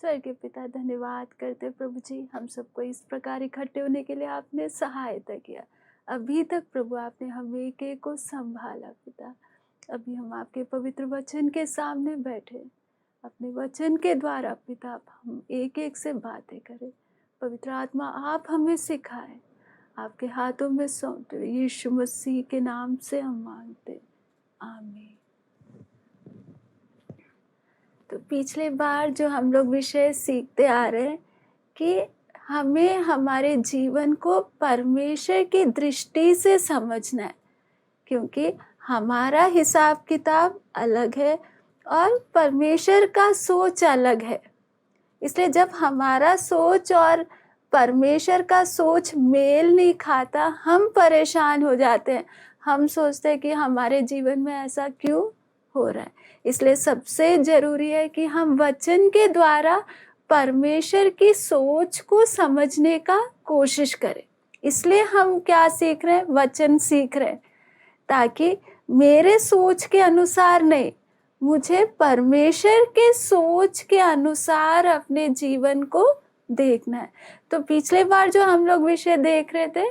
स्वर्गीय पिता, धन्यवाद करते प्रभु जी, हम सबको इस प्रकार इकट्ठे होने के लिए आपने सहायता किया। अभी तक प्रभु आपने हमें एक एक को संभाला पिता। अभी हम आपके पवित्र वचन के सामने बैठे, अपने वचन के द्वारा पिता आप हम एक एक से बातें करें। पवित्र आत्मा आप हमें सिखाएं, आपके हाथों में सौंपते यीशु मसीह के नाम से हम मांगते, आमीन। तो पिछले बार जो हम लोग विषय सीखते आ रहे हैं कि हमें हमारे जीवन को परमेश्वर की दृष्टि से समझना है, क्योंकि हमारा हिसाब किताब अलग है और परमेश्वर का सोच अलग है। इसलिए जब हमारा सोच और परमेश्वर का सोच मेल नहीं खाता, हम परेशान हो जाते हैं। हम सोचते हैं कि हमारे जीवन में ऐसा क्यों हो रहा है। इसलिए सबसे जरूरी है कि हम वचन के द्वारा परमेश्वर की सोच को समझने का कोशिश करें। इसलिए हम क्या सीख रहे हैं? वचन सीख रहे हैं, ताकि मेरे सोच के अनुसार नहीं, मुझे परमेश्वर के सोच के अनुसार अपने जीवन को देखना है। तो पिछले बार जो हम लोग विषय देख रहे थे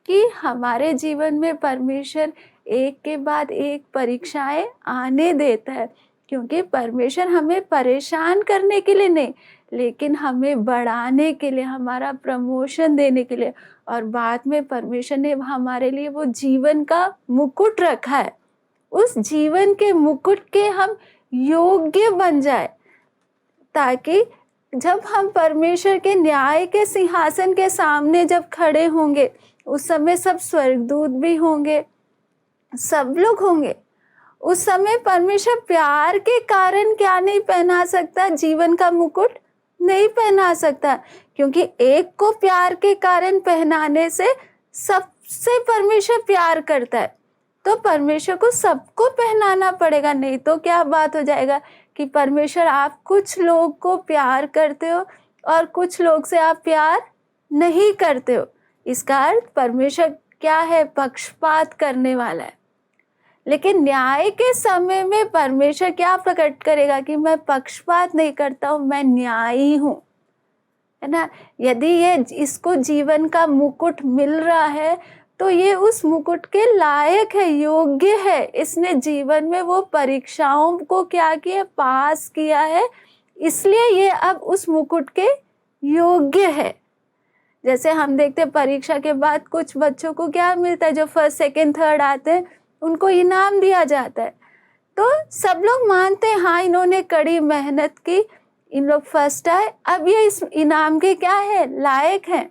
कि हमारे जीवन में परमेश्वर एक के बाद एक परीक्षाएं आने देता है, क्योंकि परमेश्वर हमें परेशान करने के लिए नहीं, लेकिन हमें बढ़ाने के लिए, हमारा प्रमोशन देने के लिए। और बाद में परमेश्वर ने हमारे लिए वो जीवन का मुकुट रखा है। उस जीवन के मुकुट के हम योग्य बन जाए, ताकि जब हम परमेश्वर के न्याय के सिंहासन के सामने जब खड़े होंगे, उस समय सब स्वर्गदूत भी होंगे, सब लोग होंगे। उस समय परमेश्वर प्यार के कारण क्या नहीं पहना सकता? जीवन का मुकुट नहीं पहना सकता, क्योंकि एक को प्यार के कारण पहनाने से सबसे परमेश्वर प्यार करता है। तो परमेश्वर को सबको पहनाना पड़ेगा, नहीं तो क्या बात हो जाएगा कि परमेश्वर आप कुछ लोग को प्यार करते हो और कुछ लोग से आप प्यार नहीं करते हो। इसका अर्थ परमेश्वर क्या है? पक्षपात करने वाला है। लेकिन न्याय के समय में परमेश्वर क्या प्रकट करेगा कि मैं पक्षपात नहीं करता हूँ, मैं न्यायी हूँ, है ना। यदि ये इसको जीवन का मुकुट मिल रहा है तो ये उस मुकुट के लायक है, योग्य है। इसने जीवन में वो परीक्षाओं को क्या किया? पास किया है, इसलिए ये अब उस मुकुट के योग्य है। जैसे हम देखते हैं परीक्षा के बाद कुछ बच्चों को क्या मिलता है? जो फर्स्ट सेकंड थर्ड आते हैं उनको इनाम दिया जाता है। तो सब लोग मानते हैं हाँ इन्होंने कड़ी मेहनत की, इन लोग फर्स्ट आए, अब ये इस इनाम के क्या है? लायक हैं।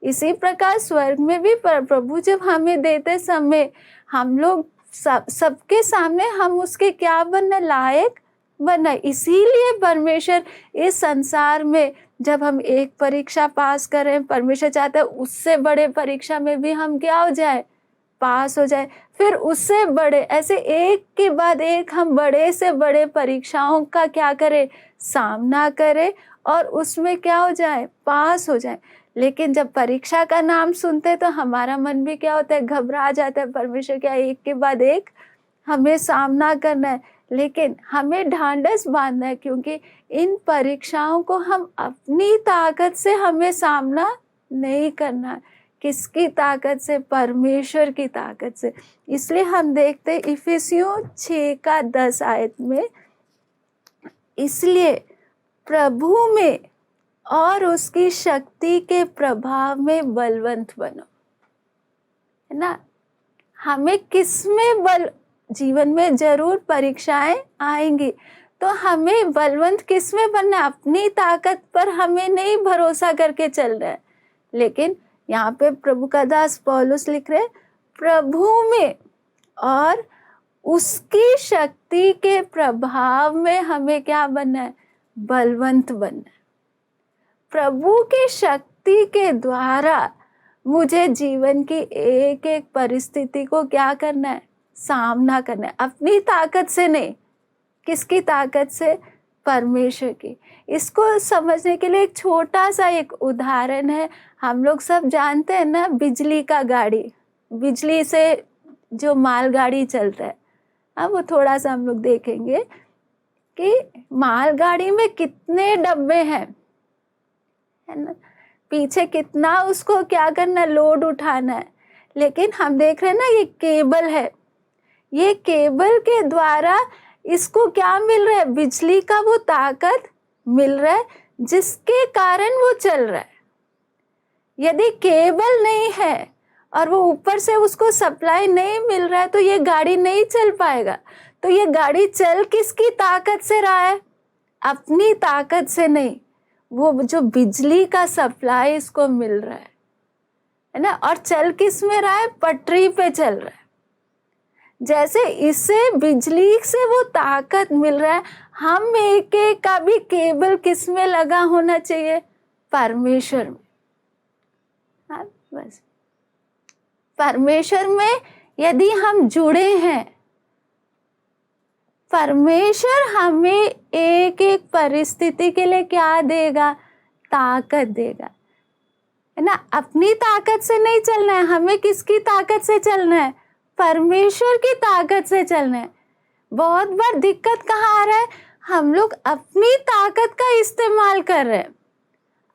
इसी प्रकार स्वर्ग में भी प्रभु जब हमें देते समय हम लोग सबके सामने हम उसके क्या बनना? लायक बनना। इसीलिए परमेश्वर इस संसार में जब हम एक परीक्षा पास करें, परमेश्वर चाहता है उससे बड़े परीक्षा में भी हम क्या हो जाए? पास हो जाए। फिर उससे बड़े, ऐसे एक के बाद एक हम बड़े से बड़े परीक्षाओं का क्या करें? सामना करें और उसमें क्या हो जाए? पास हो जाए। लेकिन जब परीक्षा का नाम सुनते हैं तो हमारा मन भी क्या होता है? घबरा जाता है। परमेश्वर क्या एक के बाद एक हमें सामना करना है, लेकिन हमें ढांढस बांधना है, क्योंकि इन परीक्षाओं को हम अपनी ताकत से हमें सामना नहीं करना है। किसकी ताकत से? परमेश्वर की ताकत से। इसलिए हम देखते इफिसियों 6:10 आयत में, इसलिए प्रभु में और उसकी शक्ति के प्रभाव में बलवंत बनो, है ना। हमें किसमें बल? जीवन में जरूर परीक्षाएं आएंगी, तो हमें बलवंत किसमें बनना है? अपनी ताकत पर हमें नहीं भरोसा करके चल रहा है। लेकिन यहाँ पे प्रभु का दास पौलुस लिख रहे प्रभु में और उसकी शक्ति के प्रभाव में हमें क्या बनना है? बलवंत बनना है। प्रभु के शक्ति के द्वारा मुझे जीवन की एक एक परिस्थिति को क्या करना है? सामना करना है। अपनी ताकत से नहीं। किसकी ताकत से? परमेश्वर की। इसको समझने के लिए एक छोटा सा एक उदाहरण है। हम लोग सब जानते हैं ना, बिजली का गाड़ी, बिजली से जो मालगाड़ी चलता है, अब वो थोड़ा सा हम लोग देखेंगे। कि मालगाड़ी में कितने डब्बे हैं, है ना, पीछे कितना उसको क्या करना है, लोड उठाना है। लेकिन हम देख रहे हैं ना, ये केबल है, ये केबल के द्वारा इसको क्या मिल रहा है, बिजली का वो ताकत मिल रहा है जिसके कारण वो चल रहा है। यदि केबल नहीं है और वो ऊपर से उसको सप्लाई नहीं मिल रहा है तो ये गाड़ी नहीं चल पाएगा। तो ये गाड़ी चल किसकी ताकत से रहा है, अपनी ताकत से नहीं, वो जो बिजली का सप्लाई इसको मिल रहा है ना। और चल किस में रहा है, पटरी पे चल रहा है। जैसे इससे बिजली से वो ताकत मिल रहा है, हम एक एक का भी केबल किस में लगा होना चाहिए, परमेश्वर में। हाँ, बस परमेश्वर में यदि हम जुड़े हैं, परमेश्वर हमें एक एक परिस्थिति के लिए क्या देगा, ताकत देगा, है ना। अपनी ताकत से नहीं चलना है, हमें किसकी ताकत से चलना है, परमेश्वर की ताकत से चलना है। बहुत बार दिक्कत कहाँ आ रहा है, हम लोग अपनी ताकत का इस्तेमाल कर रहे हैं,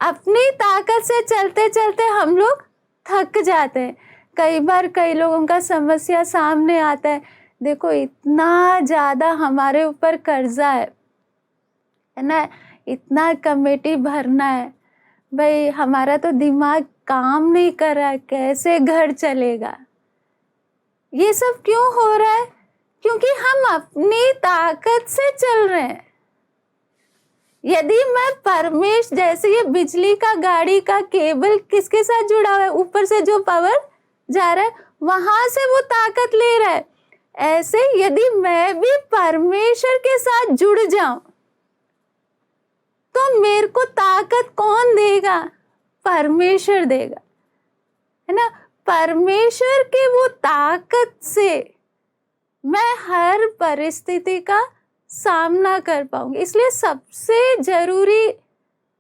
अपनी ताकत से चलते चलते हम लोग थक जाते हैं। कई बार कई लोगों का समस्या सामने आता है, देखो इतना ज़्यादा हमारे ऊपर कर्जा है ना, इतना कमेटी भरना है, भाई हमारा तो दिमाग काम नहीं कर रहा है, कैसे घर चलेगा। ये सब क्यों हो रहा है, क्योंकि हम अपनी ताकत से चल रहे हैं। यदि मैं परमेश्वर, जैसे ये बिजली का गाड़ी का केबल किसके साथ जुड़ा हुआ है, ऊपर से जो पावर जा रहा है वहां से वो ताकत ले रहा है। ऐसे यदि मैं भी परमेश्वर के साथ जुड़ जाऊं तो मेरे को ताकत कौन देगा, परमेश्वर देगा, है ना। परमेश्वर के वो ताकत से मैं हर परिस्थिति का सामना कर पाऊंगी। इसलिए सबसे जरूरी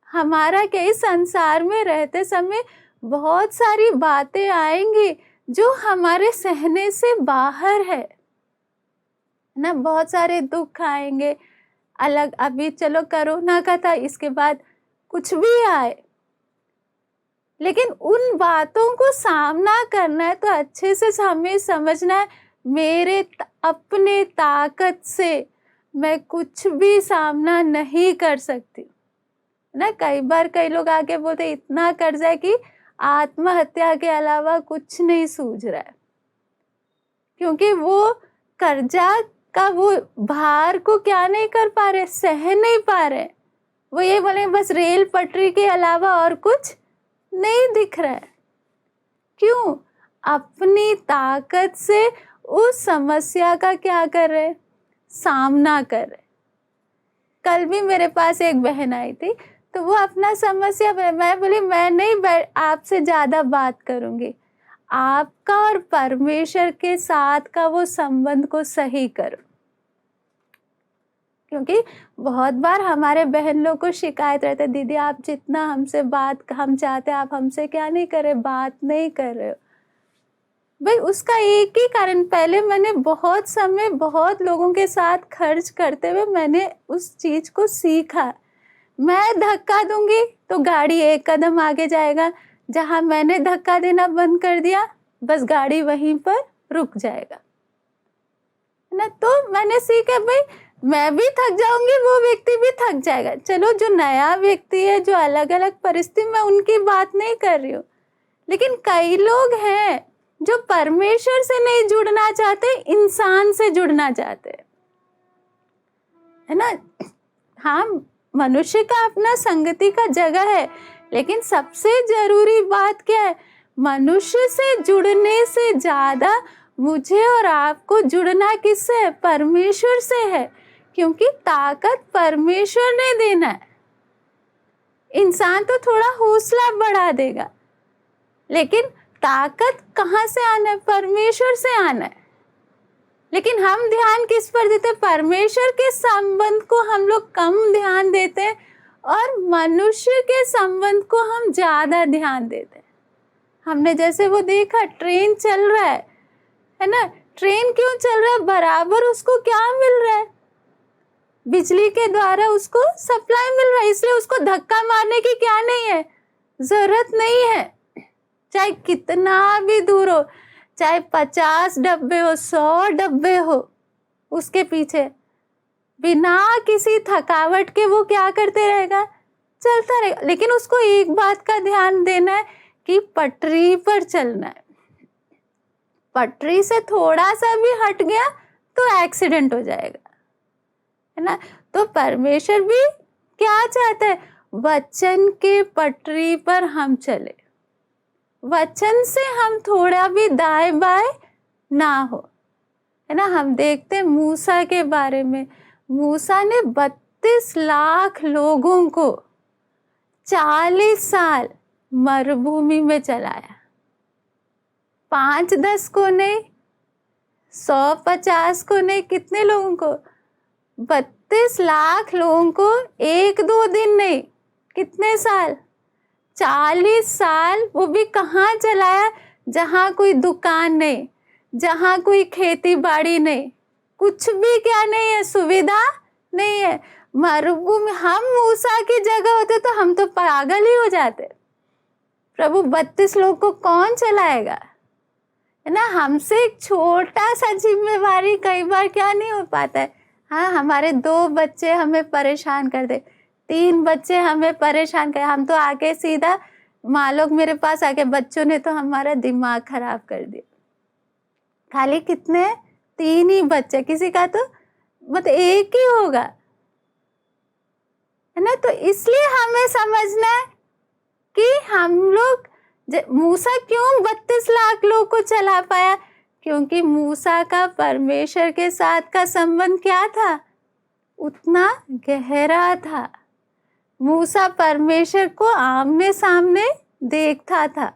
हमारा क्या, इस संसार में रहते समय बहुत सारी बातें आएंगी जो हमारे सहने से बाहर है ना। बहुत सारे दुख आएंगे, अलग, अभी चलो कोरोना का था, इसके बाद कुछ भी आए, लेकिन उन बातों को सामना करना है तो अच्छे से हमें समझना है, मेरे अपने ताकत से मैं कुछ भी सामना नहीं कर सकती ना। कई बार कई लोग आके बोलते इतना कर्जा है कि आत्महत्या के अलावा कुछ नहीं सूझ रहा है, क्योंकि वो कर्जा का वो भार को क्या नहीं कर पा रहे, सह नहीं पा रहे। वो ये बोले बस रेल पटरी के अलावा और कुछ नहीं दिख रहा है। क्यों, अपनी ताकत से उस समस्या का क्या कर रहे, सामना कर रहे। कल भी मेरे पास एक बहन आई थी, तो वो अपना समस्या, मैं बोली मैं नहीं आपसे ज़्यादा बात करूँगी, आपका और परमेश्वर के साथ का वो संबंध को सही करो। क्योंकि बहुत बार हमारे बहन लोग को शिकायत रहते, दीदी आप जितना हमसे बात हम चाहते हैं आप हमसे क्या नहीं कर रहे, बात नहीं कर रहे हो। भाई उसका एक ही कारण, पहले मैंने बहुत समय बहुत लोगों के साथ खर्च करते हुए मैंने उस चीज़ को सीखा। मैं धक्का दूंगी तो गाड़ी एक कदम आगे जाएगा, जहां मैंने धक्का देना बंद कर दिया बस गाड़ी वहीं पर रुक जाएगा ना। तो मैंने सीखा भाई मैं भी थक जाऊंगी, वो व्यक्ति भी थक जाएगा। चलो जो नया व्यक्ति है, जो अलग अलग परिस्थिति में, उनकी बात नहीं कर रही हूँ, लेकिन कई लोग हैं जो परमेश्वर से नहीं जुड़ना चाहते, इंसान से जुड़ना चाहते, है ना। हाँ, मनुष्य का अपना संगति का जगह है, लेकिन सबसे जरूरी बात क्या है, मनुष्य से जुड़ने से ज्यादा मुझे और आपको जुड़ना किससे है, परमेश्वर से है। क्योंकि ताकत परमेश्वर ने देना है। इंसान तो थोड़ा हौसला बढ़ा देगा, लेकिन ताकत कहाँ से आना है, परमेश्वर से आना है। लेकिन हम ध्यान किस पर देते, परमेश्वर के संबंध को हम लोग कम ध्यान देते हैं और मनुष्य के संबंध को हम ज्यादा ध्यान देते हैं। हमने जैसे वो देखा, ट्रेन चल रहा है ना, ट्रेन क्यों चल रहा है, बराबर उसको क्या मिल रहा है, बिजली के द्वारा उसको सप्लाई मिल रहा है, इसलिए उसको धक्का मारने की क्या नहीं है, जरूरत नहीं है। चाहे कितना भी दूर हो, चाहे 50 डब्बे हो, 100 डब्बे हो, उसके पीछे बिना किसी थकावट के वो क्या करते रहेगा, चलता रहेगा। लेकिन उसको एक बात का ध्यान देना है कि पटरी पर चलना है। पटरी से थोड़ा सा भी हट गया तो एक्सीडेंट हो जाएगा, है ना। तो परमेश्वर भी क्या चाहता है, वचन के पटरी पर हम चले, वचन से हम थोड़ा भी दाएं बाएं ना हो, है ना। हम देखते हैं मूसा के बारे में, मूसा ने 32 लाख लोगों को 40 साल मरुभूमि में चलाया। 5-10 को नहीं, 150 को नहीं, कितने लोगों को, 32 लाख लोगों को 1-2 दिन नहीं, कितने साल, 40 साल। वो भी कहाँ चलाया, जहाँ कोई दुकान नहीं, जहाँ कोई खेती बाड़ी नहीं, कुछ भी क्या नहीं है, सुविधा नहीं है, मरुभूमि। हम मूसा की जगह होते तो हम तो पागल ही हो जाते। प्रभु 32 लोग को कौन चलाएगा, है ना। हमसे एक छोटा सा जिम्मेवारी कई बार क्या नहीं हो पाता है। हाँ, हमारे 2 बच्चे हमें परेशान कर दे, 3 बच्चे हमें परेशान कर, हम तो आके सीधा माँ लोग मेरे पास आके, बच्चों ने तो हमारा दिमाग खराब कर दिया। खाली कितने, 3 ही बच्चे, किसी का तो मतलब 1 ही होगा, है ना। तो इसलिए हमें समझना है कि हम लोग, मूसा क्यों 32 लाख लोग को चला पाया, क्योंकि मूसा का परमेश्वर के साथ का संबंध क्या था, उतना गहरा था। मूसा परमेश्वर को आमने सामने देखता था,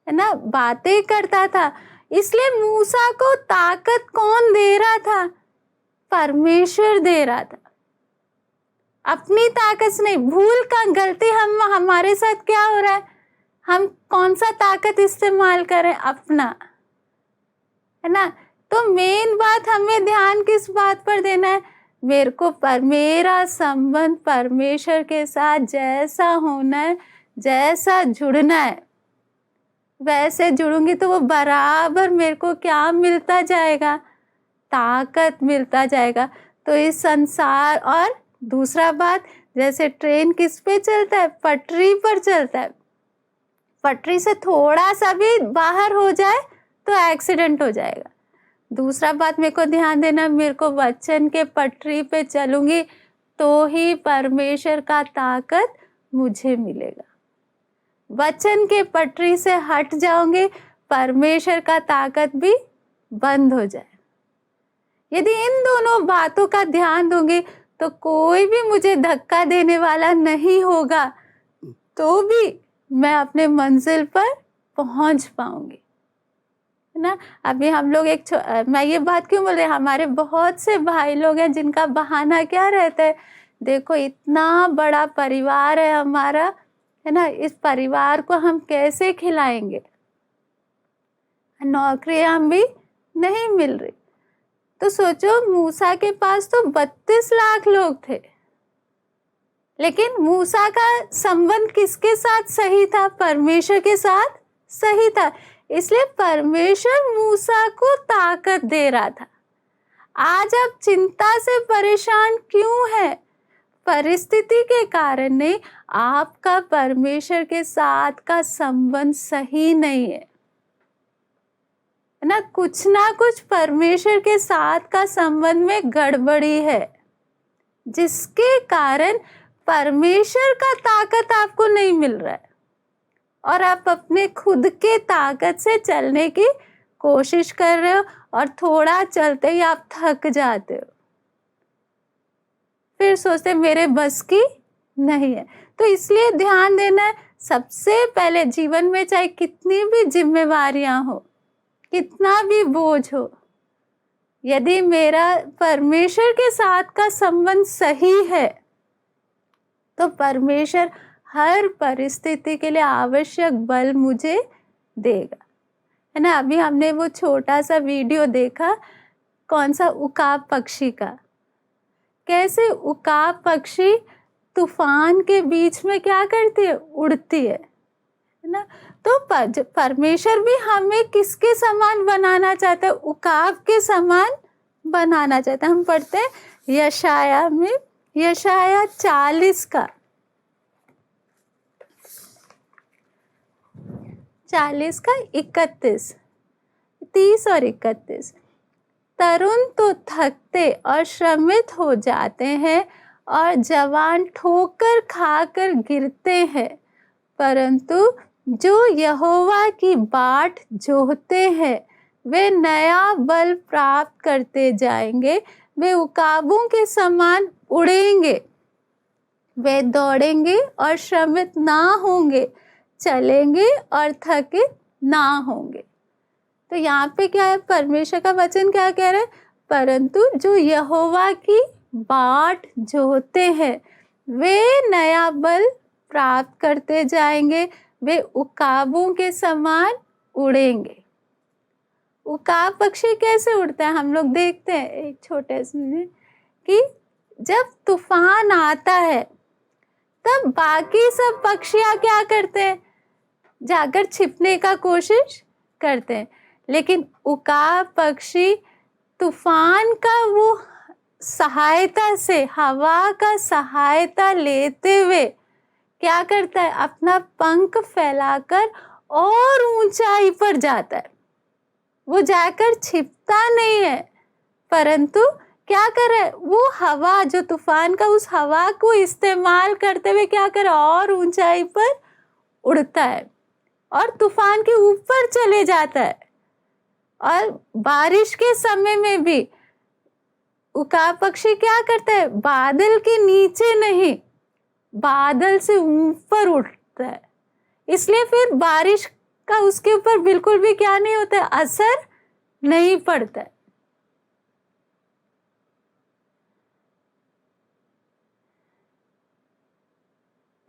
है ना, बातें करता था। इसलिए मूसा को ताकत कौन दे रहा था, परमेश्वर दे रहा था, अपनी ताकत से नहीं। भूल का गलती हमारे साथ क्या हो रहा है, हम कौन सा ताकत इस्तेमाल करें, अपना, है ना। तो मेन बात हमें ध्यान किस बात पर देना है, मेरे को मेरा संबंध परमेश्वर के साथ जैसा होना है, जैसा जुड़ना है, वैसे जुड़ूंगी तो वो बराबर मेरे को क्या मिलता जाएगा, ताकत मिलता जाएगा। तो इस संसार, और दूसरा बात, जैसे ट्रेन किस पे चलता है, पटरी पर चलता है। पटरी से थोड़ा सा भी बाहर हो जाए तो एक्सीडेंट हो जाएगा। दूसरा बात मेरे को ध्यान देना, मेरे को वचन के पटरी पे चलूंगी तो ही परमेश्वर का ताकत मुझे मिलेगा। वचन के पटरी से हट जाओगे, परमेश्वर का ताकत भी बंद हो जाए। यदि इन दोनों बातों का ध्यान दूंगी तो कोई भी मुझे धक्का देने वाला नहीं होगा, तो भी मैं अपने मंजिल पर पहुंच पाऊंगी, है ना। अभी हम लोग मैं ये बात क्यों बोल रही, हमारे बहुत से भाई लोग हैं जिनका बहाना क्या रहता है, देखो इतना बड़ा परिवार है हमारा, है ना, इस परिवार को हम कैसे खिलाएंगे, नौकरियां भी नहीं मिल रही। तो सोचो, मूसा के पास तो 32 लाख लोग थे, लेकिन मूसा का संबंध किसके साथ सही था, परमेश्वर के साथ सही था। इसलिए परमेश्वर मूसा को ताकत दे रहा था। आज आप चिंता से परेशान क्यों है, परिस्थिति के कारण नहीं, आपका परमेश्वर के साथ का संबंध सही नहीं है ना। कुछ ना कुछ परमेश्वर के साथ का संबंध में गड़बड़ी है, जिसके कारण परमेश्वर का ताकत आपको नहीं मिल रहा है और आप अपने खुद के ताकत से चलने की कोशिश कर रहे हो, और थोड़ा चलते ही आप थक जाते हो, फिर सोचते मेरे बस की नहीं है। तो इसलिए ध्यान देना है, सबसे पहले जीवन में चाहे कितनी भी जिम्मेवारियां हो, कितना भी बोझ हो, यदि मेरा परमेश्वर के साथ का संबंध सही है तो परमेश्वर हर परिस्थिति के लिए आवश्यक बल मुझे देगा, है ना। अभी हमने वो छोटा सा वीडियो देखा, कौन सा, उकाब पक्षी का, कैसे उकाब पक्षी तूफान के बीच में क्या करती है, उड़ती है ना। तो परमेश्वर भी हमें किसके समान बनाना चाहता है, उकाब के समान बनाना चाहता है। हम पढ़ते हैं यशाया में, यशाया 40 का 31, 30 और 31। तरुण तो थकते और श्रमित हो जाते हैं और जवान ठोकर खाकर गिरते हैं, परंतु जो यहोवा की बाट जोहते हैं वे नया बल प्राप्त करते जाएंगे। वे उकाबों के समान उड़ेंगे, वे दौड़ेंगे और श्रमित ना होंगे, चलेंगे और थकित ना होंगे। तो यहाँ पे क्या है, परमेश्वर का वचन क्या कह रहा है, परंतु जो यहोवा की बाट जोहते हैं वे नया बल प्राप्त करते जाएंगे, वे उकाबों के समान उड़ेंगे। उकाब पक्षी कैसे उड़ता है, हम लोग देखते हैं एक छोटे से कि जब तूफान आता है तब बाकी सब पक्षियां क्या करते हैं, जाकर छिपने का कोशिश करते हैं, लेकिन उकाब पक्षी तूफान का वो सहायता से, हवा का सहायता लेते हुए क्या करता है, अपना पंख फैलाकर और ऊंचाई पर जाता है। वो जाकर छिपता नहीं है, परंतु क्या कर रहा है, वो हवा जो तूफान का, उस हवा को इस्तेमाल करते हुए क्या कर रहा है, और ऊंचाई पर उड़ता है और तूफान के ऊपर चले जाता है। और बारिश के समय में भी उकाब पक्षी क्या करता है, बादल के नीचे नहीं, बादल से ऊपर उड़ता है, इसलिए फिर बारिश का उसके ऊपर बिल्कुल भी क्या नहीं होता है, असर नहीं पड़ता है।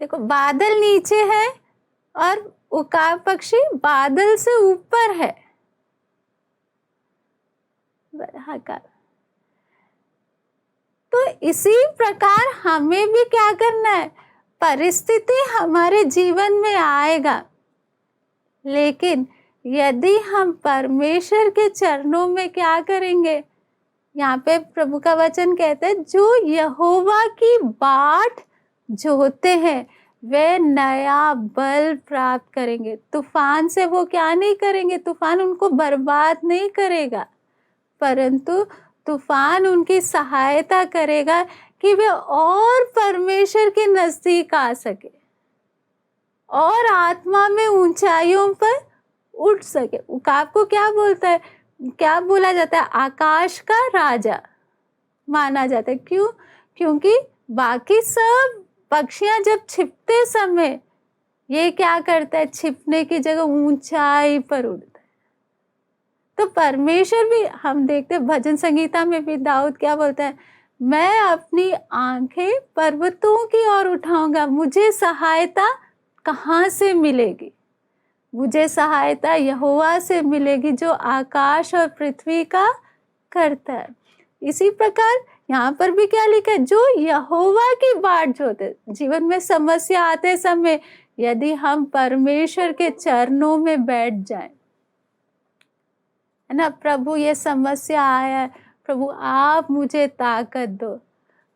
देखो बादल नीचे है और उकाब पक्षी बादल से ऊपर है। तो इसी प्रकार हमें भी क्या करना है, परिस्थिति हमारे जीवन में आएगा, लेकिन यदि हम परमेश्वर के चरणों में क्या करेंगे, यहाँ पे प्रभु का वचन कहता है जो यहोवा की बाट जोहते हैं वे नया बल प्राप्त करेंगे। तूफान से वो क्या नहीं करेंगे, तूफान उनको बर्बाद नहीं करेगा, परंतु तूफान उनकी सहायता करेगा कि वे और परमेश्वर के नजदीक आ सके और आत्मा में ऊंचाइयों पर उठ सके। उकाब को क्या बोलता है, क्या बोला जाता है, आकाश का राजा माना जाता है। क्यों, क्योंकि बाकी सब पक्षियां जब छिपते समय ये क्या करता है, छिपने की जगह ऊंचाई पर उड़ता है। तो परमेश्वर भी, हम देखते हैं भजन संगीता में भी दाऊद क्या बोलता है, मैं अपनी आंखें पर्वतों की ओर उठाऊंगा, मुझे सहायता कहाँ से मिलेगी, मुझे सहायता यहोवा से मिलेगी जो आकाश और पृथ्वी का करता है। इसी प्रकार यहाँ पर भी क्या लिखा है, जो यहोवा की बाट जोहते, जीवन में समस्या आते समय यदि हम परमेश्वर के चरणों में बैठ जाएं, है ना, प्रभु ये समस्या आया है, प्रभु आप मुझे ताकत दो,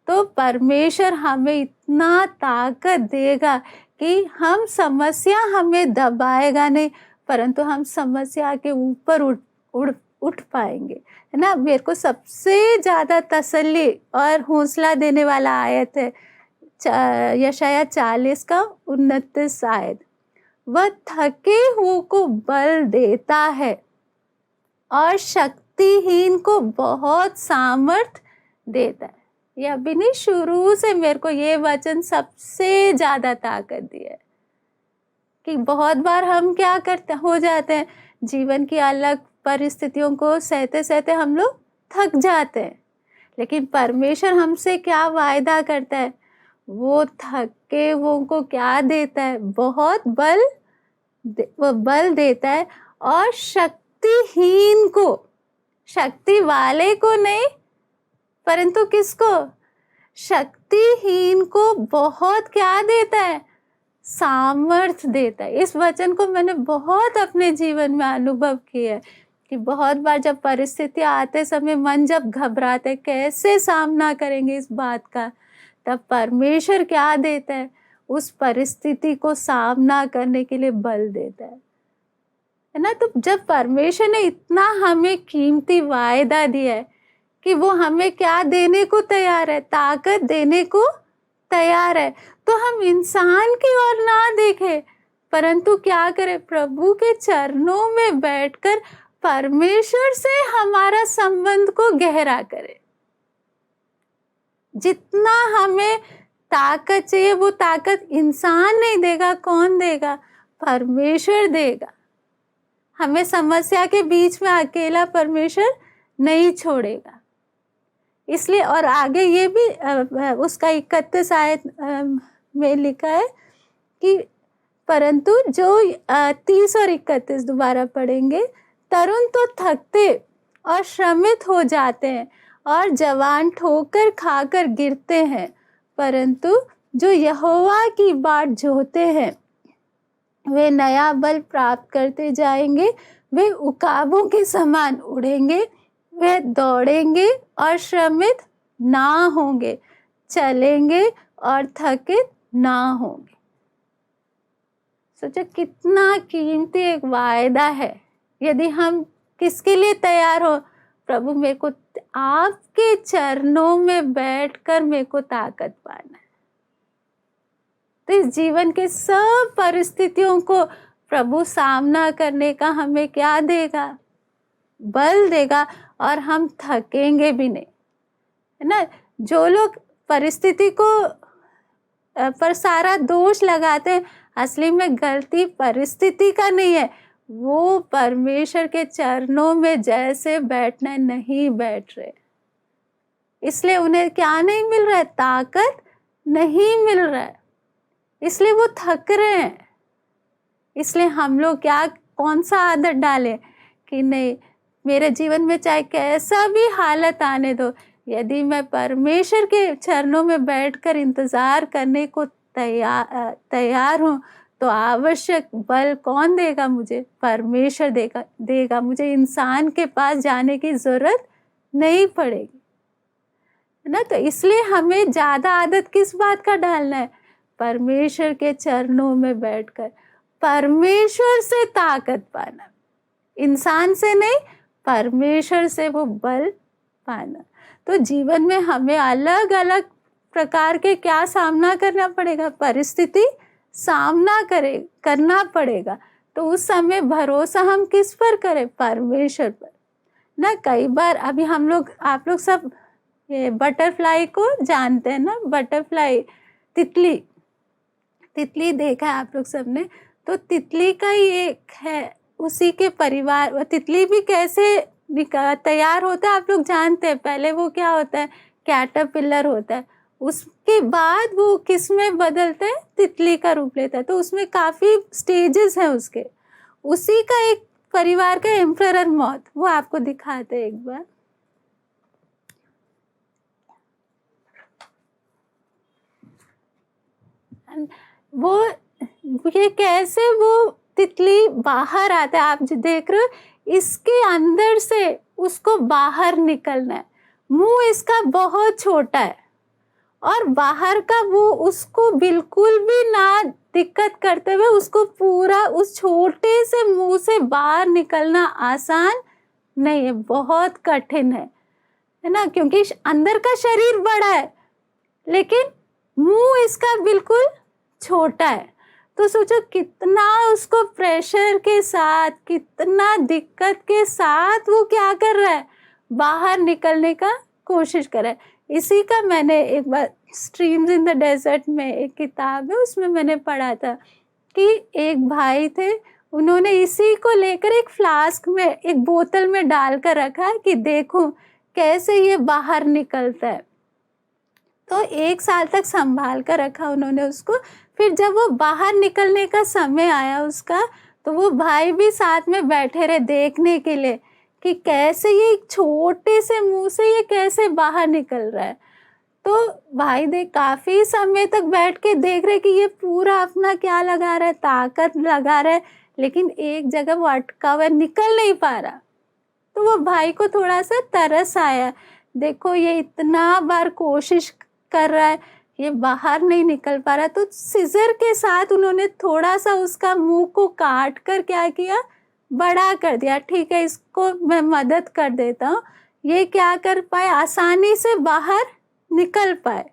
तो परमेश्वर हमें इतना ताकत देगा कि हम समस्या हमें दबाएगा नहीं, परंतु हम समस्या के ऊपर उठ पाएंगे, है ना। मेरे को सबसे ज़्यादा तसल्ली और हौसला देने वाला आयत है यशाया 40 का 29 आयत, वह थके हुए को बल देता है और शक्तिहीन को बहुत सामर्थ देता है। ये अभी नहीं, शुरू से मेरे को ये वचन सबसे ज़्यादा ताकत दिया है कि बहुत बार हम क्या करते हो जाते हैं, जीवन की अलग परिस्थितियों को सहते सहते हम लोग थक जाते हैं, लेकिन परमेश्वर हमसे क्या वायदा करता है, वो थके वो को क्या देता है, बहुत बल वो बल देता है और शक्तिहीन को, शक्ति वाले को नहीं परंतु किसको, शक्तिहीन को बहुत क्या देता है? सामर्थ्य देता है। इस वचन को मैंने बहुत अपने जीवन में अनुभव किया है कि बहुत बार जब परिस्थितियाँ आते समय मन जब घबराते है, कैसे सामना करेंगे इस बात का, तब परमेश्वर क्या देता है? उस परिस्थिति को सामना करने के लिए बल देता है ना। तो जब परमेश्वर ने इतना हमें कीमती वायदा दिया है कि वो हमें क्या देने को तैयार है? ताकत देने को तैयार है। तो हम इंसान की ओर ना देखें, परंतु क्या करें? प्रभु के चरणों में बैठकर परमेश्वर से हमारा संबंध को गहरा करें। जितना हमें ताकत चाहिए वो ताकत इंसान नहीं देगा, कौन देगा? परमेश्वर देगा। हमें समस्या के बीच में अकेला परमेश्वर नहीं छोड़ेगा। इसलिए और आगे ये भी उसका 31 आयत में लिखा है कि परंतु जो 30 और 31 दोबारा पढ़ेंगे, तरुण तो थकते और श्रमित हो जाते हैं और जवान ठोकर खाकर गिरते हैं, परंतु जो यहोवा की बाट जोहते हैं वे नया बल प्राप्त करते जाएंगे। वे उकाबों के समान उड़ेंगे, वे दौड़ेंगे और श्रमित ना होंगे, चलेंगे और थकित ना होंगे। सोचो कितना कीमती एक वायदा है। यदि हम किसके लिए तैयार हो? प्रभु मेरे को आपके चरणों में बैठकर मेरे को ताकत पाना है। तो इस जीवन के सब परिस्थितियों को प्रभु सामना करने का हमें क्या देगा? बल देगा और हम थकेंगे भी नहीं, है ना। जो लोग परिस्थिति को पर सारा दोष लगाते हैं, असली में गलती परिस्थिति का नहीं है, वो परमेश्वर के चरणों में जैसे बैठना नहीं बैठ रहे, इसलिए उन्हें क्या नहीं मिल रहा है? ताकत नहीं मिल रहा है, इसलिए वो थक रहे हैं। इसलिए हम लोग क्या कौन सा आदत डालें कि नहीं, मेरे जीवन में चाहे कैसा भी हालत आने दो, यदि मैं परमेश्वर के चरणों में बैठकर इंतज़ार करने को तैयार हूँ, तो आवश्यक बल कौन देगा मुझे? परमेश्वर देगा। मुझे इंसान के पास जाने की ज़रूरत नहीं पड़ेगी, है ना। तो इसलिए हमें ज़्यादा आदत किस बात का डालना है? परमेश्वर के चरणों में बैठकर परमेश्वर से ताकत पाना, इंसान से नहीं, परमेश्वर से वो बल पाना। तो जीवन में हमें अलग अलग प्रकार के क्या सामना करना पड़ेगा? परिस्थिति सामना करना पड़ेगा। तो उस समय भरोसा हम किस पर करें? परमेश्वर पर ना। कई बार अभी आप लोग सब ये बटरफ्लाई को जानते हैं ना, बटरफ्लाई तितली देखा है आप लोग सबने। तो तितली का ही एक है, उसी के परिवार, तितली भी कैसे तैयार होता है आप लोग जानते हैं। पहले वो क्या होता है? कैटरपिलर होता है, उसके बाद वो किस में बदलता है? तितली का रूप लेता है। तो उसमें काफ़ी स्टेजेस हैं उसके। उसी का एक परिवार का एम्परर मॉथ, वो आपको दिखाते हैं एक बार। वो ये कैसे वो तितली बाहर आता है, आप जो देख रहे हो, इसके अंदर से उसको बाहर निकलना है। मुंह इसका बहुत छोटा है और बाहर का वो उसको बिल्कुल भी ना दिक्कत करते हुए उसको पूरा उस छोटे से मुंह से बाहर निकलना आसान नहीं है, बहुत कठिन है ना। क्योंकि अंदर का शरीर बड़ा है लेकिन मुंह इसका बिल्कुल छोटा है। तो सोचो कितना उसको प्रेशर के साथ, कितना दिक्कत के साथ वो क्या कर रहा है? बाहर निकलने का कोशिश कर रहा है। इसी का मैंने एक बार स्ट्रीम्स इन द डेजर्ट में एक किताब है, उसमें मैंने पढ़ा था कि एक भाई थे, उन्होंने इसी को लेकर एक फ्लास्क में, एक बोतल में डाल कर रखा है कि देखो कैसे ये बाहर निकलता है। तो 1 साल तक संभाल कर रखा उन्होंने उसको। फिर जब वो बाहर निकलने का समय आया उसका, तो वो भाई भी साथ में बैठे रहे देखने के लिए कि कैसे ये छोटे से मुंह से ये कैसे बाहर निकल रहा है। तो भाई देख काफ़ी समय तक बैठ के देख रहे कि ये पूरा अपना क्या लगा रहा है, ताकत लगा रहा है, लेकिन एक जगह वो अटका हुआ है, निकल नहीं पा रहा। तो वो भाई को थोड़ा-सा तरस आया, देखो ये इतना बार कोशिश कर रहा है, ये बाहर नहीं निकल पा रहा, तो सीज़र के साथ उन्होंने थोड़ा-सा उसका मुँह को काट कर क्या किया, बड़ा कर दिया। ठीक है, इसको मैं मदद कर देता हूँ, ये क्या कर पाए, आसानी से बाहर निकल पाए।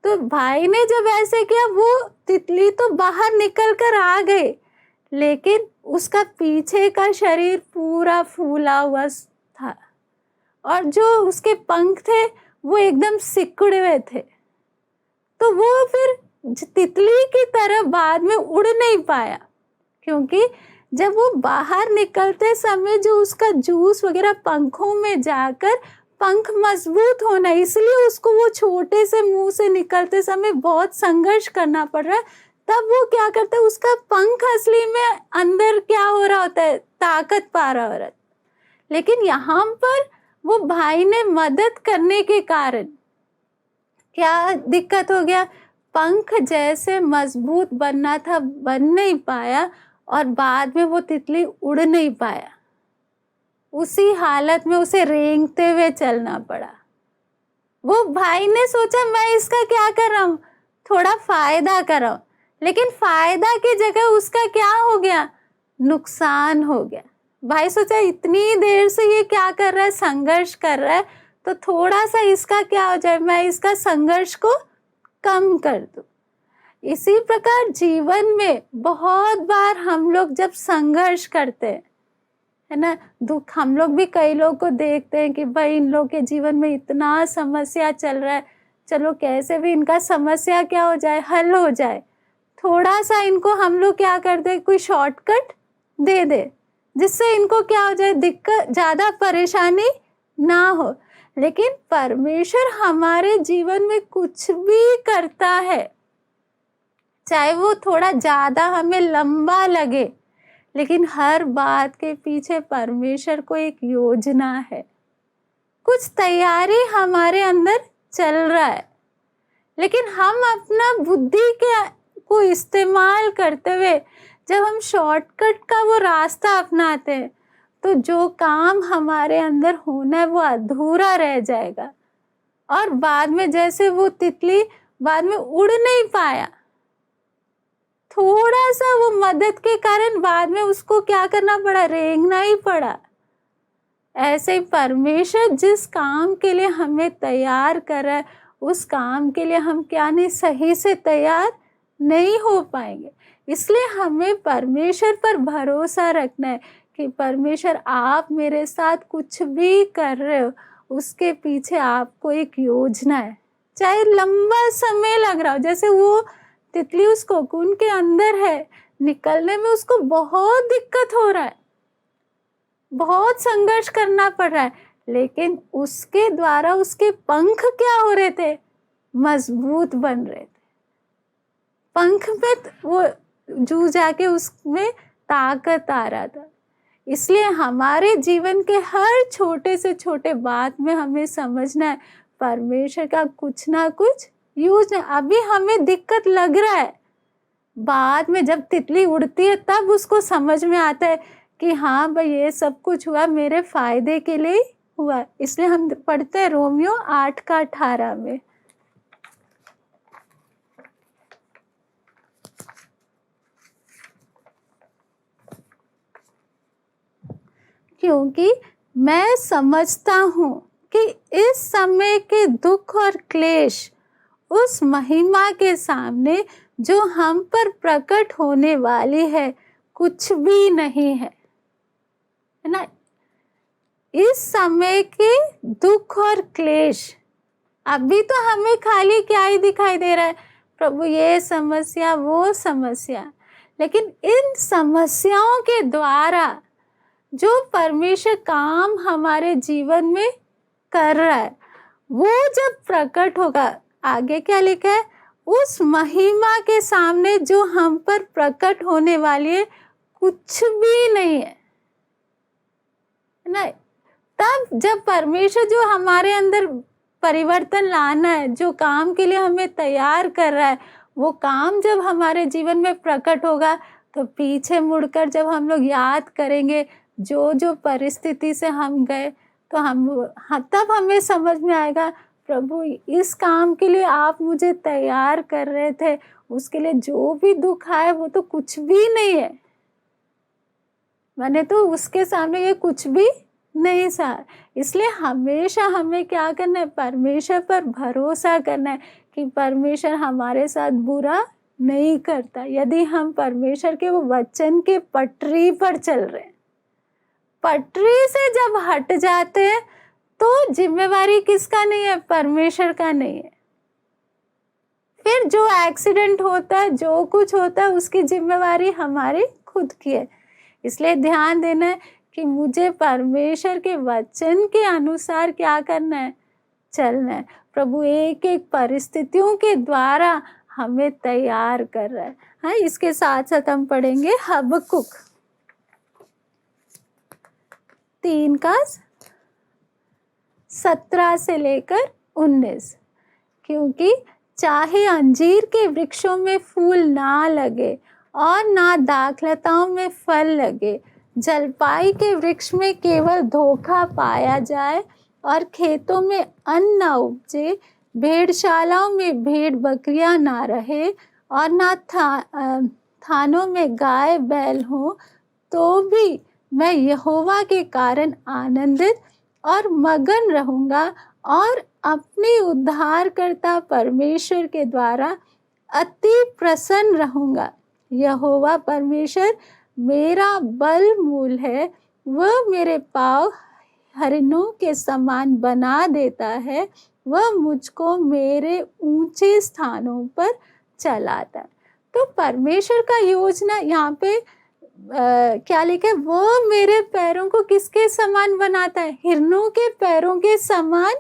तो भाई ने जब ऐसे किया, वो तितली तो बाहर निकल कर आ गई, लेकिन उसका पीछे का शरीर पूरा फूला हुआ था और जो उसके पंख थे वो एकदम सिकुड़े हुए थे। तो वो फिर तितली की तरह बाद में उड़ नहीं पाया, क्योंकि जब वो बाहर निकलते समय जो उसका जूस वगैरह पंखों में जाकर पंख मजबूत होना, इसलिए उसको वो छोटे से मुंह से निकलते समय बहुत संघर्ष करना पड़ रहा है। तब वो क्या करता है, उसका पंख असली में अंदर क्या हो रहा होता है, ताकत पा रहा होता है। लेकिन यहाँ पर वो भाई ने मदद करने के कारण क्या दिक्कत हो गया, पंख जैसे मजबूत बनना था बन नहीं पाया और बाद में वो तितली उड़ नहीं पाया। उसी हालत में उसे रेंगते हुए चलना पड़ा। वो भाई ने सोचा मैं इसका क्या कर रहा हूँ, थोड़ा फायदा कर रहा हूँ, लेकिन फायदा की जगह उसका क्या हो गया, नुकसान हो गया। भाई सोचा इतनी देर से ये क्या कर रहा है, संघर्ष कर रहा है, तो थोड़ा सा इसका क्या हो जाए, मैं इसका संघर्ष को कम कर दूं। इसी प्रकार जीवन में बहुत बार हम लोग जब संघर्ष करते हैं, है ना, दुख, हम लोग भी कई लोग को देखते हैं कि भाई इन लोग के जीवन में इतना समस्या चल रहा है, चलो कैसे भी इनका समस्या क्या हो जाए, हल हो जाए। थोड़ा सा इनको हम लोग क्या करते हैं, कोई शॉर्टकट दे दे जिससे इनको क्या हो जाए, दिक्कत, ज़्यादा परेशानी ना हो। लेकिन परमेश्वर हमारे जीवन में कुछ भी करता है, चाहे वो थोड़ा ज़्यादा हमें लंबा लगे, लेकिन हर बात के पीछे परमेश्वर को एक योजना है, कुछ तैयारी हमारे अंदर चल रहा है। लेकिन हम अपना बुद्धि को इस्तेमाल करते हुए जब हम शॉर्टकट का वो रास्ता अपनाते हैं, तो जो काम हमारे अंदर होना है वो अधूरा रह जाएगा। और बाद में जैसे वो तितली बाद में उड़ नहीं पाया, थोड़ा सा वो मदद के कारण बाद में उसको क्या करना पड़ा, रेंगना ही पड़ा। ऐसे ही परमेश्वर जिस काम के लिए हमें तैयार कर रहा है, उस काम के लिए हम क्या नहीं, सही से तैयार नहीं हो पाएंगे। इसलिए हमें परमेश्वर पर भरोसा रखना है कि परमेश्वर आप मेरे साथ कुछ भी कर रहे हो, उसके पीछे आपको एक योजना है। चाहे लंबा समय लग रहा हो, जैसे वो तितली उस कोकून के अंदर है, निकलने में उसको बहुत दिक्कत हो रहा है, बहुत संघर्ष करना पड़ रहा है, लेकिन उसके द्वारा उसके पंख क्या हो रहे थे, मजबूत बन रहे थे। पंख में वो जू जाके उसमें ताकत आ रहा था। इसलिए हमारे जीवन के हर छोटे से छोटे बात में हमें समझना है परमेश्वर का कुछ ना कुछ यूज है। अभी हमें दिक्कत लग रहा है, बाद में जब तितली उड़ती है तब उसको समझ में आता है कि हाँ भाई ये सब कुछ हुआ मेरे फायदे के लिए हुआ। इसलिए हम पढ़ते हैं रोमियो 8:18 में, क्योंकि मैं समझता हूँ कि इस समय के दुख और क्लेश उस महिमा के सामने जो हम पर प्रकट होने वाली है कुछ भी नहीं है ना। इस समय के दुख और क्लेश, अभी तो हमें खाली क्या ही दिखाई दे रहा है, प्रभु ये समस्या वो समस्या, लेकिन इन समस्याओं के द्वारा जो परमेश्वर काम हमारे जीवन में कर रहा है वो जब प्रकट होगा, आगे क्या लिखा है, उस महिमा के सामने जो हम पर प्रकट होने वाली है कुछ भी नहीं है ना। तब जब परमेश्वर जो हमारे अंदर परिवर्तन लाना है, जो काम के लिए हमें तैयार कर रहा है, वो काम जब हमारे जीवन में प्रकट होगा तो पीछे मुड़कर जब हम लोग याद करेंगे जो जो परिस्थिति से हम गए, तो तब हमें समझ में आएगा प्रभु इस काम के लिए आप मुझे तैयार कर रहे थे, उसके लिए जो भी दुख आए वो तो कुछ भी नहीं है, मैंने तो उसके सामने ये कुछ भी नहीं सहा। इसलिए हमेशा हमें क्या करना है, परमेश्वर पर भरोसा करना है कि परमेश्वर हमारे साथ बुरा नहीं करता। यदि हम परमेश्वर के वो वचन के पटरी पर चल रहे हैं, पटरी से जब हट जाते हैं तो जिम्मेवारी किसका नहीं है, परमेश्वर का नहीं है। फिर जो एक्सीडेंट होता है, जो कुछ होता है, उसकी जिम्मेवारी हमारी खुद की है। इसलिए ध्यान देना है कि मुझे परमेश्वर के वचन के अनुसार क्या करना है, चलना है। प्रभु एक एक परिस्थितियों के द्वारा हमें तैयार कर रहा है। हाँ, इसके साथ साथ हम पढ़ेंगे हबक्कुक 3 का 17 से लेकर 19। क्योंकि चाहे अंजीर के वृक्षों में फूल ना लगे और ना दाखलताओं में फल लगे, जलपाई के वृक्ष में केवल धोखा पाया जाए और खेतों में अन्न न उपजे, भेड़शालाओं में भेड़ बकरियां ना रहे और ना थानों में गाय बैल हो, तो भी मैं यहोवा के कारण आनंदित और मगन रहूँगा और अपने उद्धारकर्ता परमेश्वर के द्वारा अति प्रसन्न रहूँगा। यहोवा परमेश्वर मेरा बल मूल है, वह मेरे पाँव हरिणों के समान बना देता है, वह मुझको मेरे ऊंचे स्थानों पर चलाता है। तो परमेश्वर का योजना यहाँ पे क्या लिखा है, वो मेरे पैरों को किसके समान बनाता है, हिरणों के पैरों के समान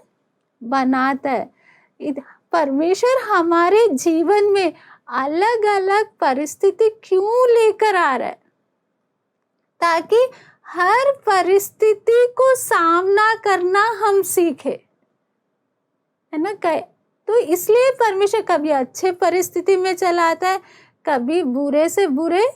बनाता है। परमेश्वर हमारे जीवन में अलग अलग परिस्थिति क्यों लेकर आ रहा है, ताकि हर परिस्थिति को सामना करना हम सीखे, है ना। तो इसलिए परमेश्वर कभी अच्छे परिस्थिति में चलाता है, कभी बुरे से बुरे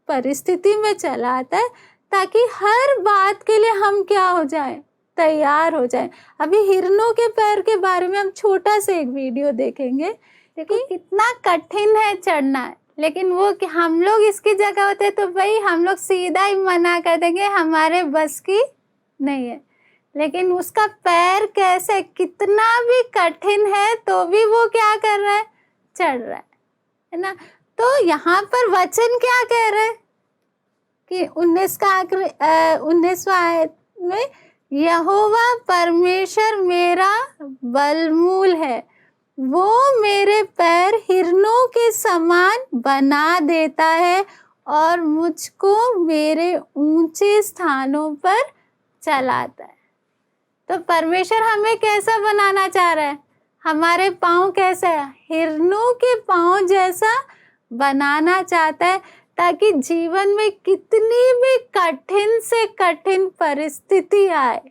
परिस्थिति में चलाता है, ताकि हर बात के लिए हम क्या हो जाएं, तैयार हो जाएं। अभी हिरणों के पैर के बारे में हम छोटा सा एक वीडियो देखेंगे। देखो कितना कठिन है चढ़ना, लेकिन वो कि हम लोग इसकी जगह होते तो भाई हम लोग सीधा ही मना कर देंगे, हमारे बस की नहीं है। लेकिन उसका पैर कैसे, कितना भी कठिन है तो भी वो क्या कर रहा है, चढ़ रहा है ना। तो यहाँ पर वचन क्या कह रहे हैं कि 19वां आयत में, यहोवा परमेश्वर मेरा बलमूल है, वो मेरे पैर हिरणों के समान बना देता है और मुझको मेरे ऊंचे स्थानों पर चलाता है। तो परमेश्वर हमें कैसा बनाना चाह रहा है, हमारे पाँव कैसा है, हिरणों के पाँव जैसा बनाना चाहता है, ताकि जीवन में कितनी भी कठिन से कठिन परिस्थिति आए,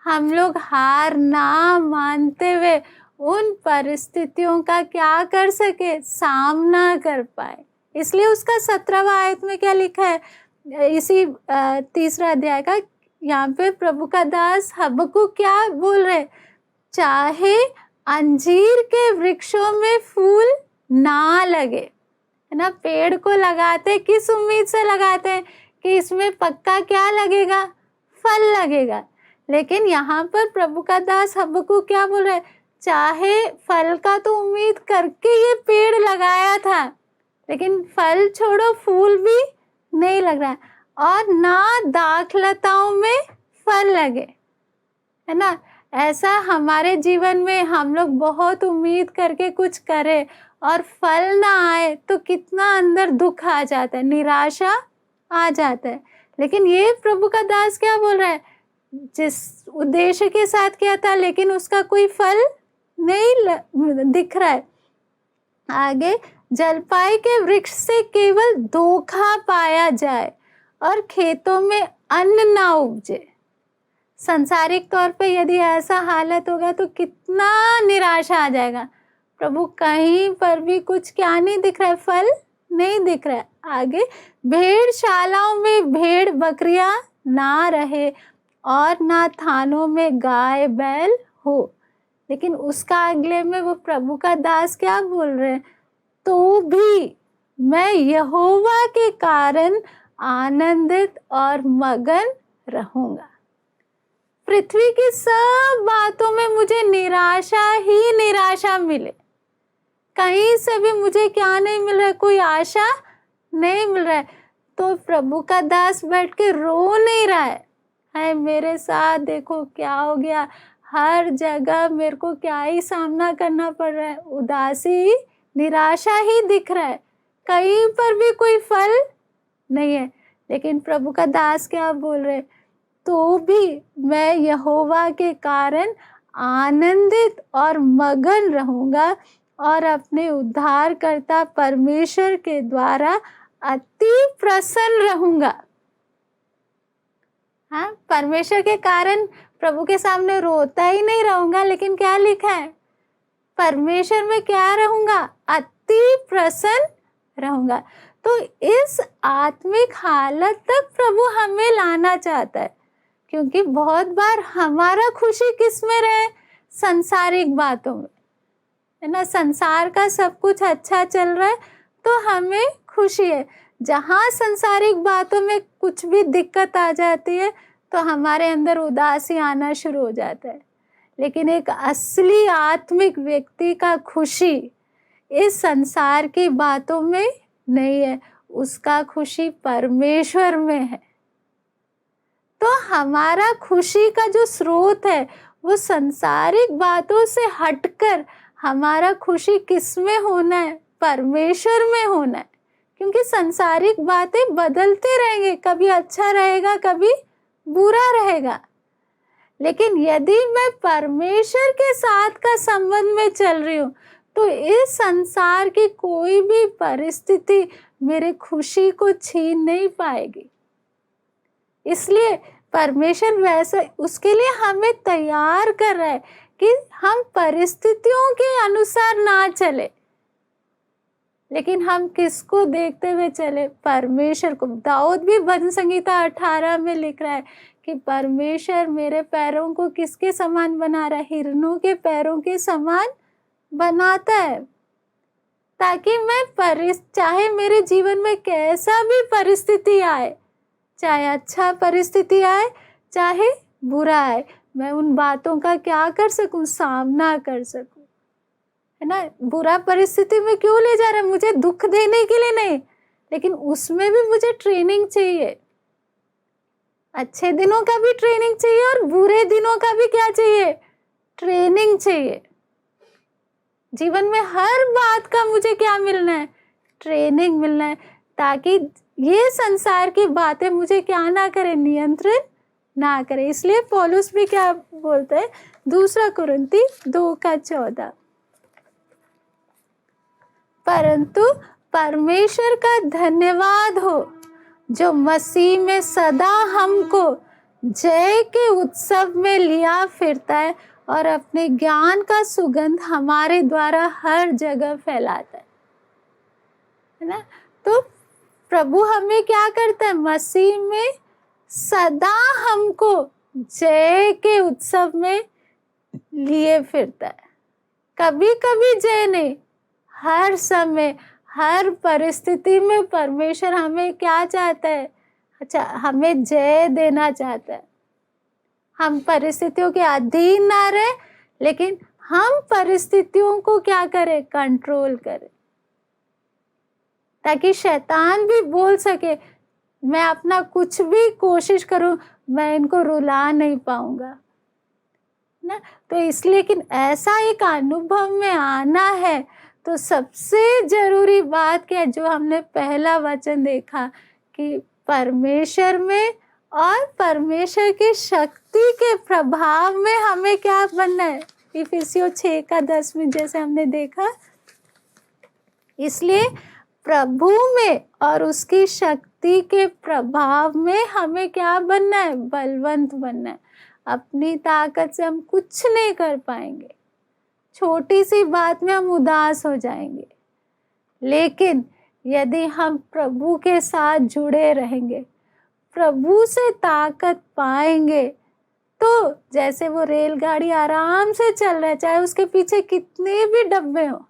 हम लोग हार ना मानते हुए उन परिस्थितियों का क्या कर सके, सामना कर पाए। इसलिए उसका 17वां आयत में क्या लिखा है, इसी 3रा अध्याय का, यहाँ पे प्रभु का दास हबक्कुक क्या बोल रहे, चाहे अंजीर के वृक्षों में फूल ना लगे, है ना। पेड़ को लगाते किस उम्मीद से लगाते हैं कि इसमें पक्का क्या लगेगा, फल लगेगा। लेकिन यहाँ पर प्रभु का दास हबक्कुक क्या बोल रहा है, चाहे फल का तो उम्मीद करके ये पेड़ लगाया था, लेकिन फल छोड़ो फूल भी नहीं लग रहा है, और ना दाखलताओं में फल लगे, है ना। ऐसा हमारे जीवन में हम लोग बहुत उम्मीद करके कुछ करें और फल ना आए तो कितना अंदर दुख आ जाता है, निराशा आ जाता है। लेकिन ये प्रभु का दास क्या बोल रहा है, जिस उद्देश्य के साथ किया था लेकिन उसका कोई फल नहीं दिख रहा है। आगे, जलपाई के वृक्ष से केवल धोखा पाया जाए और खेतों में अन्न ना उपजे। संसारिक तौर पे यदि ऐसा हालत होगा तो कितना निराशा आ जाएगा। प्रभु कहीं पर भी कुछ क्या नहीं दिख रहा है, फल नहीं दिख रहा है। आगे भेड़शालाओं में भेड़ बकरियां ना रहे और ना थानों में गाय बैल हो। लेकिन उसका अगले में वो प्रभु का दास क्या बोल रहे हैं, तो भी मैं यहोवा के कारण आनंदित और मगन रहूंगा। पृथ्वी की सब बातों में मुझे निराशा ही निराशा मिले, कहीं से भी मुझे क्या नहीं मिल रहा है, कोई आशा नहीं मिल रहा है, तो प्रभु का दास बैठ के रो नहीं रहा है मेरे साथ देखो क्या हो गया, हर जगह मेरे को क्या ही सामना करना पड़ रहा है, उदासी निराशा ही दिख रहा है, कहीं पर भी कोई फल नहीं है। लेकिन प्रभु का दास क्या बोल रहे, तो भी मैं यहोवा के कारण आनंदित और मगन रहूंगा और अपने उद्धारकर्ता परमेश्वर के द्वारा अति प्रसन्न रहूंगा। हाँ, परमेश्वर के कारण प्रभु के सामने रोता ही नहीं रहूंगा, लेकिन क्या लिखा है, परमेश्वर में क्या रहूंगा, अति प्रसन्न रहूंगा। तो इस आत्मिक हालत तक प्रभु हमें लाना चाहता है, क्योंकि बहुत बार हमारा खुशी किस में रहे, संसारिक बातों में, है ना। संसार का सब कुछ अच्छा चल रहा है तो हमें खुशी है। जहाँ संसारिक बातों में कुछ भी दिक्कत आ जाती है तो हमारे अंदर उदासी आना शुरू हो जाता है। लेकिन एक असली आत्मिक व्यक्ति का खुशी इस संसार की बातों में नहीं है, उसका खुशी परमेश्वर में है। तो हमारा खुशी का जो स्रोत है वो संसारिक बातों से हटकर हमारा खुशी किस में होना है, परमेश्वर में होना है। क्योंकि संसारिक बातें बदलते रहेंगे, कभी अच्छा रहेगा कभी बुरा रहेगा। लेकिन यदि मैं परमेश्वर के साथ का संबंध में चल रही हूँ तो इस संसार की कोई भी परिस्थिति मेरे खुशी को छीन नहीं पाएगी। इसलिए परमेश्वर वैसा उसके लिए हमें तैयार कर रहा है कि हम परिस्थितियों के अनुसार ना चले, लेकिन हम किसको देखते हुए चले, परमेश्वर को। दाऊद भी भजन संगीता 18 में लिख रहा है कि परमेश्वर मेरे पैरों को किसके समान बना रहा है, हिरनों के पैरों के समान बनाता है, ताकि मैं चाहे मेरे जीवन में कैसा भी परिस्थिति आए, चाहे अच्छा परिस्थिति आए चाहे बुरा आए, मैं उन बातों का क्या कर सकूं, सामना कर सकूं, है ना। बुरा परिस्थिति में क्यों ले जा रहा है, मुझे दुख देने के लिए नहीं, लेकिन उसमें भी मुझे ट्रेनिंग चाहिए। अच्छे दिनों का भी ट्रेनिंग चाहिए और बुरे दिनों का भी क्या चाहिए, ट्रेनिंग चाहिए। जीवन में हर बात का मुझे क्या मिलना है, ट्रेनिंग मिलना है, ताकि ये संसार की बातें मुझे क्या ना करे, नियंत्रण ना करे। इसलिए पौलुस भी क्या बोलते हैं, 2 कुरिन्थी 2:14, परंतु परमेश्वर का धन्यवाद हो जो मसीह में सदा हमको जय के उत्सव में लिया फिरता है और अपने ज्ञान का सुगंध हमारे द्वारा हर जगह फैलाता है ना। तो प्रभु हमें क्या करता है, मसीह में सदा हमको जय के उत्सव में लिए फिरता है। कभी कभी जय नहीं, हर समय हर परिस्थिति में परमेश्वर हमें क्या चाहता है, अच्छा हमें जय देना चाहता है। हम परिस्थितियों के अधीन ना रहे, लेकिन हम परिस्थितियों को क्या करें, कंट्रोल करें, ताकि शैतान भी बोल सके मैं अपना कुछ भी कोशिश करूं मैं इनको रुला नहीं पाऊंगा ना। तो इसलिए लेकिन ऐसा एक अनुभव में आना है तो सबसे जरूरी बात क्या है, जो हमने पहला वचन देखा कि परमेश्वर में और परमेश्वर की शक्ति के प्रभाव में हमें क्या बनना है, इफिसियों 6:10 में जैसे हमने देखा। इसलिए प्रभु में और उसकी शक्ति के प्रभाव में हमें क्या बनना है, बलवंत बनना है। अपनी ताकत से हम कुछ नहीं कर पाएंगे, छोटी सी बात में हम उदास हो जाएंगे। लेकिन यदि हम प्रभु के साथ जुड़े रहेंगे, प्रभु से ताकत पाएंगे, तो जैसे वो रेलगाड़ी आराम से चल रहा है, चाहे उसके पीछे कितने भी डब्बे हो,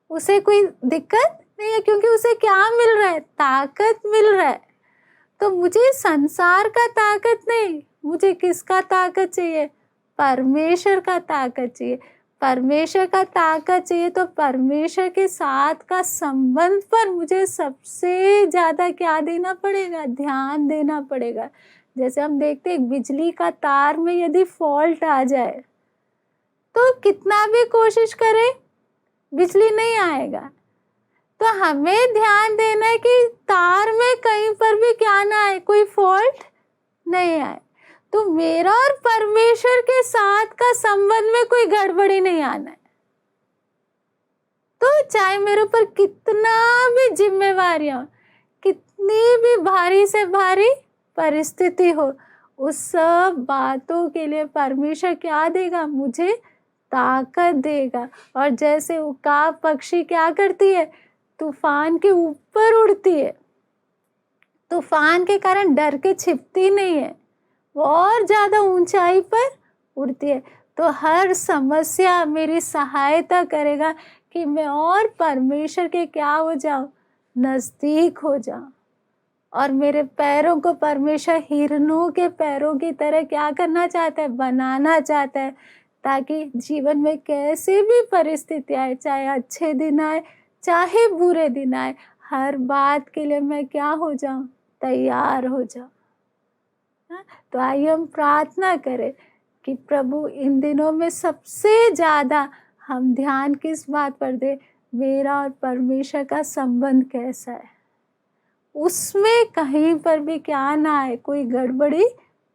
उसे कोई दिक्कत नहीं है, क्योंकि उसे क्या मिल रहा है? ताकत मिल रहा है। तो मुझे संसार का ताकत नहीं, मुझे किसका ताकत चाहिए? परमेश्वर का ताकत चाहिए। परमेश्वर का ताकत चाहिए तो परमेश्वर के साथ का संबंध पर मुझे सबसे ज़्यादा क्या देना पड़ेगा? ध्यान देना पड़ेगा। जैसे हम देखते हैं बिजली का तार में यदि फॉल्ट आ जाए तो कितना भी कोशिश करें बिजली नहीं आएगा। तो हमें ध्यान देना है कि तार में कहीं पर भी क्या ना आए, कोई फॉल्ट नहीं आए। तो मेरा और परमेश्वर के साथ का संबंध में कोई गड़बड़ी नहीं आना है। तो चाहे मेरे ऊपर कितना भी जिम्मेवारियां, कितनी भी भारी से भारी परिस्थिति हो, उस सब बातों के लिए परमेश्वर क्या देगा? मुझे ताकत देगा। और जैसे उकाब पक्षी क्या करती है? तूफान के ऊपर उड़ती है, तूफान के कारण डर के छिपती नहीं है, वो और ज़्यादा ऊंचाई पर उड़ती है। तो हर समस्या मेरी सहायता करेगा कि मैं और परमेश्वर के क्या हो जाऊं? नज़दीक हो जाऊं। और मेरे पैरों को परमेश्वर हिरनों के पैरों की तरह क्या करना चाहता है? बनाना चाहता है, ताकि जीवन में कैसे भी परिस्थिति आए, चाहे अच्छे दिन आए चाहे बुरे दिन आए, हर बात के लिए मैं क्या हो जाऊं? तैयार हो जाऊं। तो आइए हम प्रार्थना करें कि प्रभु इन दिनों में सबसे ज़्यादा हम ध्यान किस बात पर दें? मेरा और परमेश्वर का संबंध कैसा है, उसमें कहीं पर भी क्या ना आए, कोई गड़बड़ी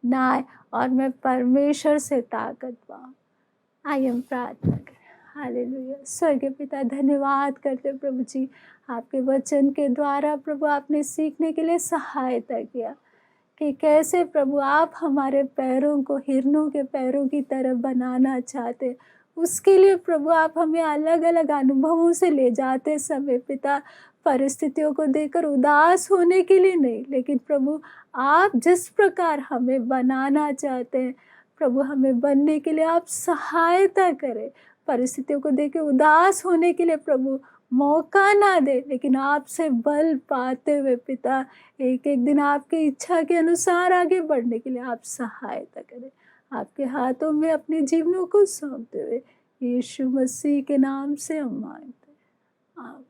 ना आए, और मैं परमेश्वर से ताकत पाऊँ। आइए हम प्रार्थना करें। हालेलुया। स्वर्गीय पिता, धन्यवाद करते प्रभु जी, आपके वचन के द्वारा प्रभु आपने सीखने के लिए सहायता किया कि कैसे प्रभु आप हमारे पैरों को हिरनों के पैरों की तरह बनाना चाहते। उसके लिए प्रभु आप हमें अलग अलग अनुभवों से ले जाते समय पिता, परिस्थितियों को देखकर उदास होने के लिए नहीं, लेकिन प्रभु आप जिस प्रकार हमें बनाना चाहते हैं प्रभु, हमें बनने के लिए आप सहायता करें। परिस्थितियों को देख के उदास होने के लिए प्रभु मौका ना दे, लेकिन आपसे बल पाते हुए पिता एक एक दिन आपकी इच्छा के अनुसार आगे बढ़ने के लिए आप सहायता करें। आपके हाथों में अपने जीवनों को सौंपते हुए यीशु मसीह के नाम से हम मांगते हैं। आमीन।